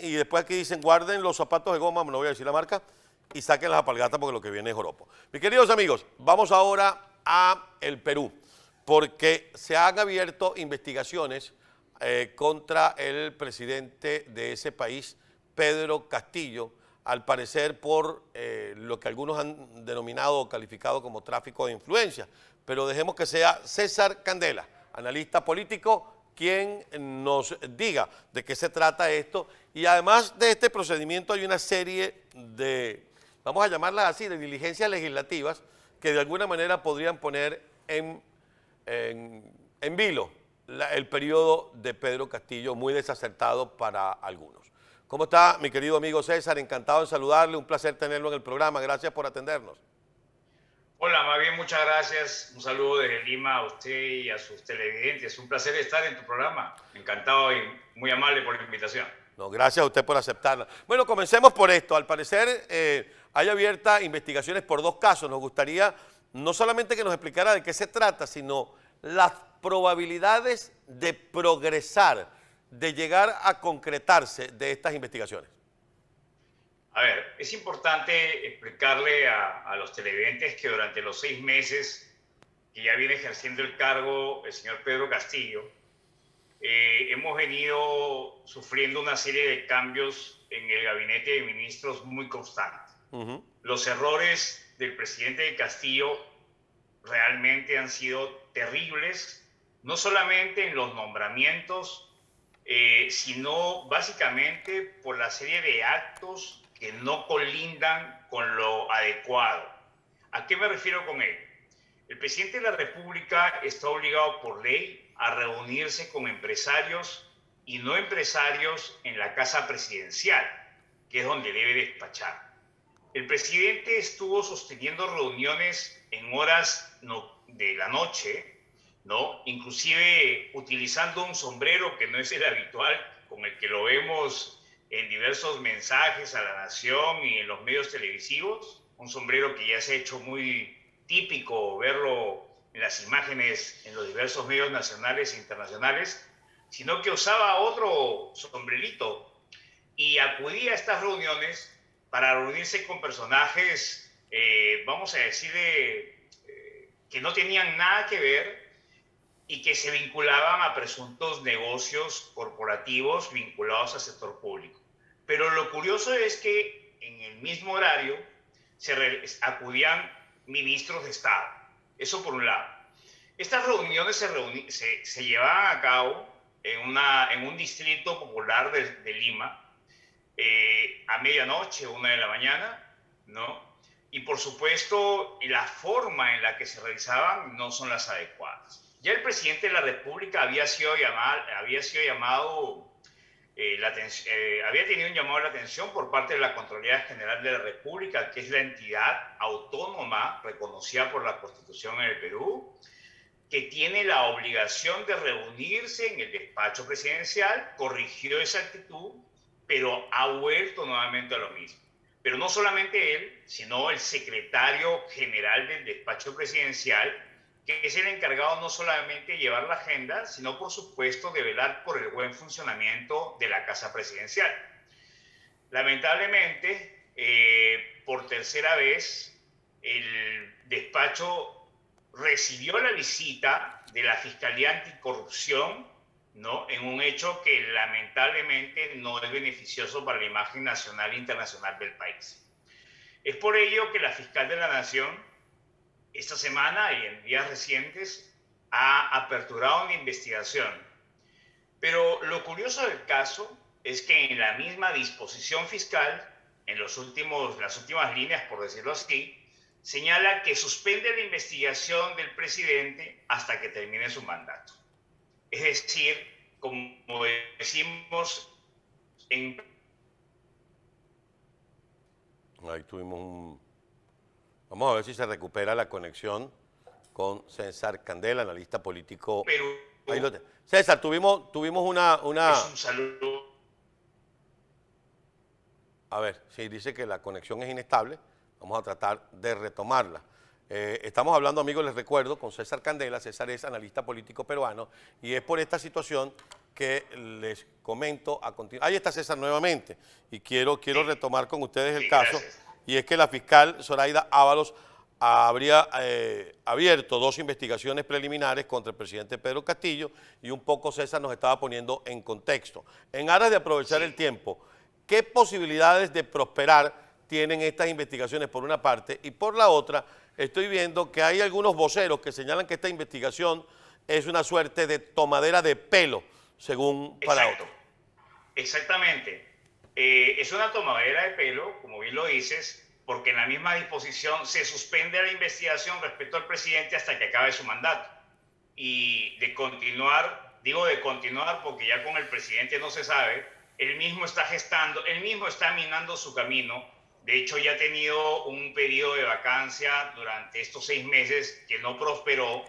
y después aquí dicen guarden los zapatos de goma, no voy a decir la marca, y saquen las alpargatas porque lo que viene es joropo. Mis queridos amigos, vamos ahora a el Perú, porque se han abierto investigaciones contra el presidente de ese país, Pedro Castillo, al parecer por lo que algunos han denominado o calificado como tráfico de influencia. Pero dejemos que sea César Candela, analista político, quien nos diga de qué se trata esto. Y además de este procedimiento hay una serie de, vamos a llamarlas así, de diligencias legislativas que de alguna manera podrían poner en vilo el periodo de Pedro Castillo, muy desacertado para algunos. ¿Cómo está mi querido amigo César? Encantado en saludarle, un placer tenerlo en el programa, gracias por atendernos. Hola, más bien muchas gracias, un saludo desde Lima a usted y a sus televidentes, un placer estar en tu programa, encantado y muy amable por la invitación. No, gracias a usted por aceptarla. Bueno, comencemos por esto, al parecer hay abiertas investigaciones por dos casos, nos gustaría no solamente que nos explicara de qué se trata, sino las probabilidades de progresar, de llegar a concretarse de estas investigaciones. A ver, es importante explicarle a los televidentes que durante los 6 meses que ya viene ejerciendo el cargo el señor Pedro Castillo, hemos venido sufriendo una serie de cambios en el gabinete de ministros muy constantes. Los errores del presidente Castillo realmente han sido terribles, no solamente en los nombramientos, sino básicamente por la serie de actos que no colindan con lo adecuado. ¿A qué me refiero con ello? El presidente de la República está obligado por ley a reunirse con empresarios y no empresarios en la casa presidencial, que es donde debe despachar. El presidente estuvo sosteniendo reuniones en horas de la noche, ¿no? Inclusive utilizando un sombrero que no es el habitual, con el que lo vemos en diversos mensajes a la nación y en los medios televisivos, un sombrero que ya se ha hecho muy típico verlo en las imágenes en los diversos medios nacionales e internacionales, sino que usaba otro sombrerito y acudía a estas reuniones para reunirse con personajes, vamos a decir, que no tenían nada que ver y que se vinculaban a presuntos negocios corporativos vinculados al sector público. Pero lo curioso es que en el mismo horario acudían ministros de Estado. Eso por un lado. Estas reuniones se llevaban a cabo en un distrito popular de Lima, a medianoche, 1 de la mañana, ¿no? Y por supuesto, la forma en la que se realizaban no son las adecuadas. Ya el presidente de la República había tenido un llamado a la atención por parte de la Contraloría General de la República, que es la entidad autónoma reconocida por la Constitución en el Perú, que tiene la obligación de reunirse en el despacho presidencial, corrigió esa actitud, pero ha vuelto nuevamente a lo mismo. Pero no solamente él, sino el secretario general del despacho presidencial, que es el encargado no solamente de llevar la agenda, sino por supuesto de velar por el buen funcionamiento de la Casa Presidencial. Lamentablemente, por tercera vez, el despacho recibió la visita de la Fiscalía Anticorrupción, ¿no? En un hecho que lamentablemente no es beneficioso para la imagen nacional e internacional del país. Es por ello que la fiscal de la Nación esta semana y en días recientes ha aperturado una investigación. Pero lo curioso del caso es que en la misma disposición fiscal, en las últimas líneas, por decirlo así, señala que suspende la investigación del presidente hasta que termine su mandato. Es decir, como decimos en... Ahí tuvimos un... Vamos a ver si se recupera la conexión con César Candela, analista político. Perú. Ahí lo César, tuvimos una... Es un saludo. A ver, si dice que la conexión es inestable, vamos a tratar de retomarla. Estamos hablando, amigos, les recuerdo, con César Candela. César es analista político peruano y es por esta situación que les comento a continuación. Ahí está César nuevamente y quiero retomar con ustedes el caso. Gracias. Y es que la fiscal Zoraida Ábalos habría abierto 2 investigaciones preliminares contra el presidente Pedro Castillo y un poco César nos estaba poniendo en contexto. En aras de aprovechar el tiempo, ¿qué posibilidades de prosperar tienen estas investigaciones por una parte? Y por la otra, estoy viendo que hay algunos voceros que señalan que esta investigación es una suerte de tomadera de pelo, según para otros. Exactamente. Es una tomadera de pelo, como bien lo dices, porque en la misma disposición se suspende la investigación respecto al presidente hasta que acabe su mandato. Y de continuar, digo de continuar porque ya con el presidente no se sabe, él mismo está gestando, él mismo está minando su camino. De hecho, ya ha tenido un periodo de vacancia durante estos 6 meses que no prosperó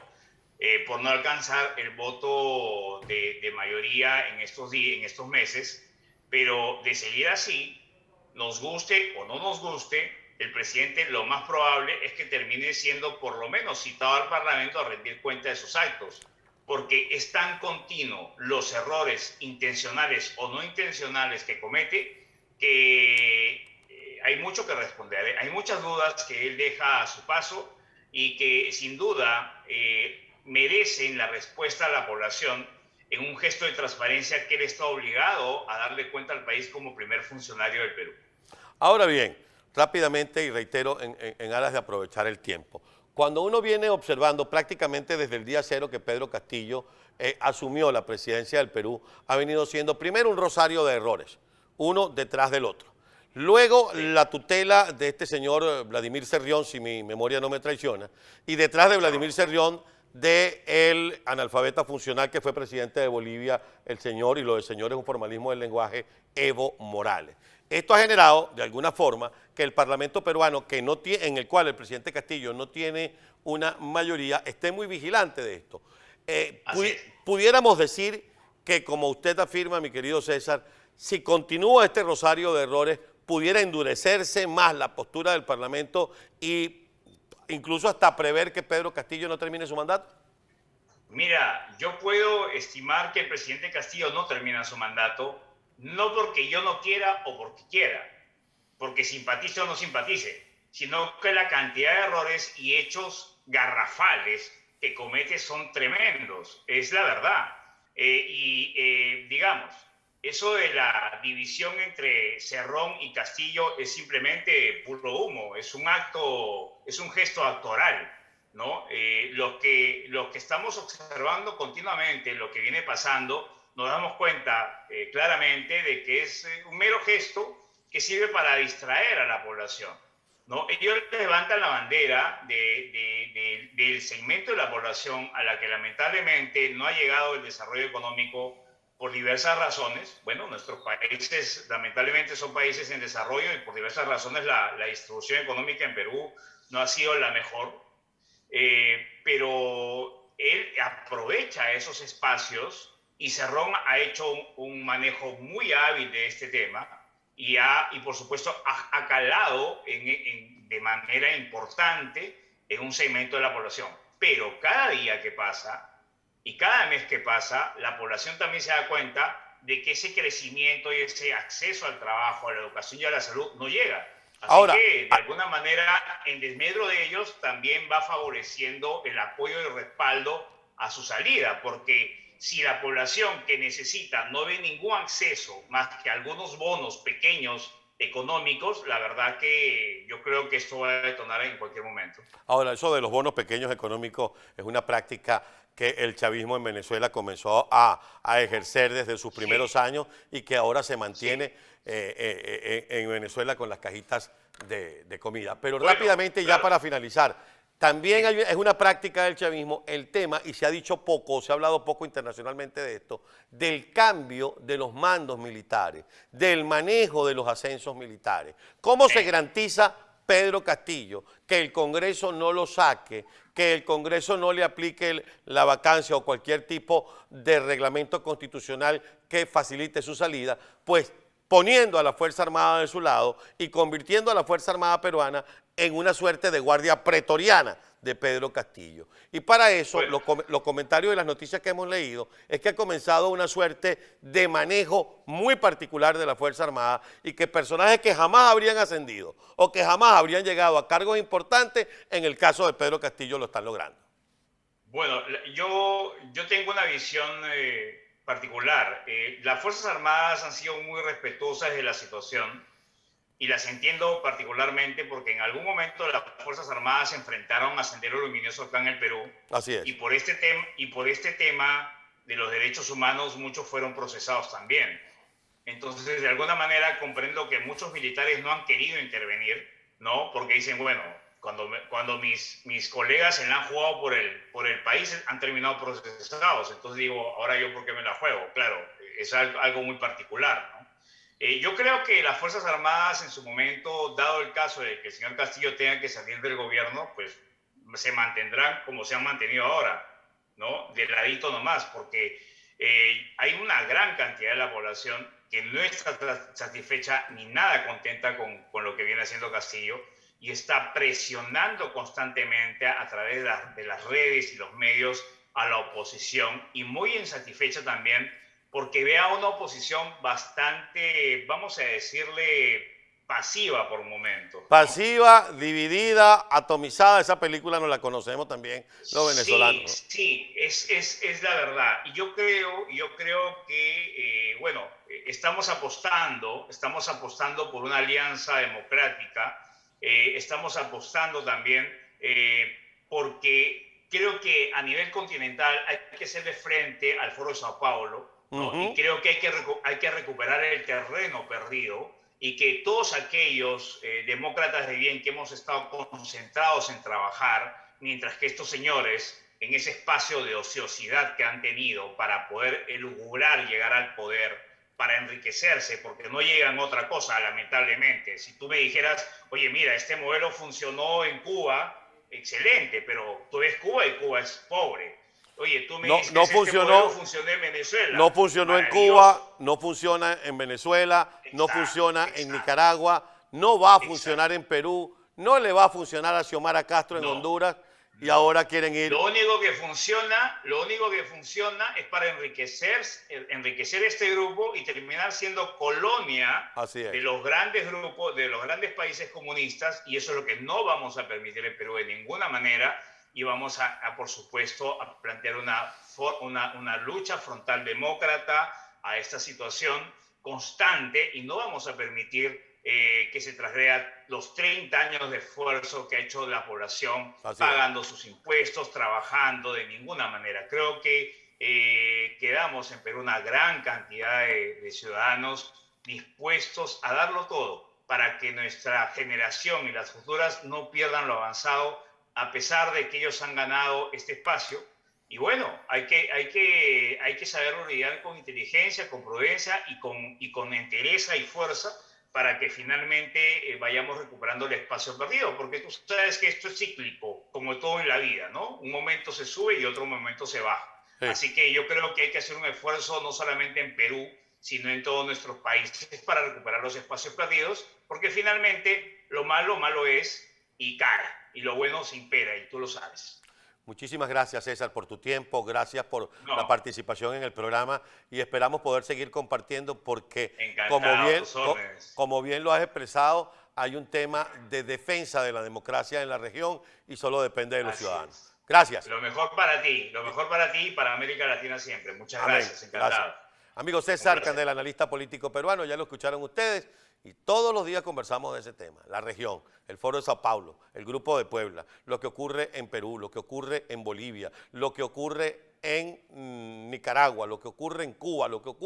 por no alcanzar el voto de mayoría en estos meses. Pero de seguir así, nos guste o no nos guste, el presidente lo más probable es que termine siendo por lo menos citado al Parlamento a rendir cuenta de sus actos, porque es tan continuo los errores intencionales o no intencionales que comete que hay mucho que responder. Hay muchas dudas que él deja a su paso y que sin duda merecen la respuesta a la población en un gesto de transparencia que él está obligado a darle cuenta al país como primer funcionario del Perú. Ahora bien, rápidamente y reitero en aras de aprovechar el tiempo, cuando uno viene observando prácticamente desde el día 0 que Pedro Castillo asumió la presidencia del Perú, ha venido siendo primero un rosario de errores, uno detrás del otro. Luego la tutela de este señor Vladimir Cerrión, si mi memoria no me traiciona, y detrás de Vladimir Cerrión, del analfabeta funcional que fue presidente de Bolivia, el señor, y lo del señor es un formalismo del lenguaje, Evo Morales. Esto ha generado, de alguna forma, que el Parlamento peruano, que no tiene, en el cual el presidente Castillo no tiene una mayoría, esté muy vigilante de esto. Pudiéramos decir que, como usted afirma, mi querido César, si continúa este rosario de errores, pudiera endurecerse más la postura del Parlamento y incluso hasta prever que Pedro Castillo no termine su mandato. Mira, yo puedo estimar que el presidente Castillo no termina su mandato, no porque yo no quiera o porque quiera, porque simpatice o no simpatice, sino que la cantidad de errores y hechos garrafales que comete son tremendos, es la verdad. Digamos, eso de la división entre Cerrón y Castillo es simplemente puro humo, es un acto, es un gesto actoral, ¿no? Lo que estamos observando continuamente, lo que viene pasando, nos damos cuenta claramente de que es un mero gesto que sirve para distraer a la población, ¿no? Ellos levantan la bandera del segmento de la población a la que lamentablemente no ha llegado el desarrollo económico por diversas razones. Bueno, nuestros países lamentablemente son países en desarrollo y por diversas razones la distribución económica en Perú no ha sido la mejor, pero él aprovecha esos espacios y Cerrón ha hecho un manejo muy hábil de este tema y por supuesto ha calado de manera importante en un segmento de la población. Pero cada día que pasa y cada mes que pasa, la población también se da cuenta de que ese crecimiento y ese acceso al trabajo, a la educación y a la salud no llega. Así que, de alguna manera, en desmedro de ellos, también va favoreciendo el apoyo y el respaldo a su salida, porque si la población que necesita no ve ningún acceso más que algunos bonos pequeños económicos, la verdad que yo creo que esto va a detonar en cualquier momento. Ahora, eso de los bonos pequeños económicos es una práctica que el chavismo en Venezuela comenzó a ejercer desde sus primeros años y que ahora se mantiene en Venezuela con las cajitas de comida. Pero bueno, rápidamente, claro, ya para finalizar, también es una práctica del chavismo el tema, y se ha dicho poco, se ha hablado poco internacionalmente de esto, del cambio de los mandos militares, del manejo de los ascensos militares. ¿Cómo se garantiza, Pedro Castillo, que el Congreso no lo saque, que el Congreso no le aplique la vacancia o cualquier tipo de reglamento constitucional que facilite su salida? Pues poniendo a la Fuerza Armada de su lado y convirtiendo a la Fuerza Armada peruana en una suerte de guardia pretoriana de Pedro Castillo. Y para eso, los comentarios de las noticias que hemos leído es que ha comenzado una suerte de manejo muy particular de la Fuerza Armada y que personajes que jamás habrían ascendido o que jamás habrían llegado a cargos importantes, en el caso de Pedro Castillo lo están logrando. Bueno, yo tengo una visión particular. Las Fuerzas Armadas han sido muy respetuosas de la situación y las entiendo particularmente porque en algún momento las Fuerzas Armadas se enfrentaron a Sendero Luminoso acá en el Perú. Así es. Y por este tema de los derechos humanos muchos fueron procesados también. Entonces, de alguna manera comprendo que muchos militares no han querido intervenir, ¿no? Porque dicen, bueno, cuando mis colegas se la han jugado por el país han terminado procesados. Entonces digo, ahora yo por qué me la juego. Claro, es algo muy particular, ¿no? Yo creo que las Fuerzas Armadas en su momento, dado el caso de que el señor Castillo tenga que salir del gobierno, pues se mantendrán como se han mantenido ahora, ¿no? De ladito nomás, porque hay una gran cantidad de la población que no está satisfecha ni nada contenta con lo que viene haciendo Castillo y está presionando constantemente a través de las redes y los medios a la oposición y muy insatisfecha también porque ve a una oposición bastante, vamos a decirle, pasiva por momentos, ¿no? Pasiva, dividida, atomizada, esa película nos la conocemos también los venezolanos, ¿no? Sí, es la verdad. Y yo creo que, bueno, estamos apostando por una alianza democrática, estamos apostando también porque creo que a nivel continental hay que hacerle frente al Foro de Sao Paulo, ¿no? Y creo que hay que recuperar el terreno perdido y que todos aquellos demócratas de bien que hemos estado concentrados en trabajar, mientras que estos señores, en ese espacio de ociosidad que han tenido para poder elucubrar llegar al poder, para enriquecerse, porque no llegan a otra cosa, lamentablemente. Si tú me dijeras, oye, mira, este modelo funcionó en Cuba, excelente, pero tú ves Cuba y Cuba es pobre. Oye, tú me dices, no funcionó, funcionó en Venezuela. no funcionó en Cuba, no funciona en Venezuela, no funciona en Nicaragua, no va a funcionar en Perú, no le va a funcionar a Xiomara Castro en Honduras y ahora quieren ir. Lo único que funciona es para enriquecer este grupo y terminar siendo colonia de los grandes grupos, de los grandes países comunistas, y eso es lo que no vamos a permitir en Perú de ninguna manera. Y vamos por supuesto, a plantear una lucha frontal demócrata a esta situación constante y no vamos a permitir que se trasgreda los 30 años de esfuerzo que ha hecho la población pagando sus impuestos, trabajando de ninguna manera. Creo que quedamos en Perú una gran cantidad de ciudadanos dispuestos a darlo todo para que nuestra generación y las futuras no pierdan lo avanzado a pesar de que ellos han ganado este espacio. Y bueno, hay que saberlo lidiar con inteligencia, con prudencia y con entereza y fuerza para que finalmente vayamos recuperando el espacio perdido, porque tú sabes que esto es cíclico, como todo en la vida, ¿no? Un momento se sube y otro momento se baja. Sí. Así que yo creo que hay que hacer un esfuerzo no solamente en Perú, sino en todos nuestros países para recuperar los espacios perdidos, porque finalmente lo malo es y cara. Y lo bueno se impera, y tú lo sabes. Muchísimas gracias, César, por tu tiempo, gracias por la participación en el programa y esperamos poder seguir compartiendo porque, como bien lo has expresado, hay un tema de defensa de la democracia en la región y solo depende de los ciudadanos. Gracias. Lo mejor para ti y para América Latina siempre. Muchas gracias, encantado. Gracias. Amigo César Candela, analista político peruano, ya lo escucharon ustedes. Y todos los días conversamos de ese tema, la región, el Foro de Sao Paulo, el Grupo de Puebla, lo que ocurre en Perú, lo que ocurre en Bolivia, lo que ocurre en Nicaragua, lo que ocurre en Cuba, lo que ocurre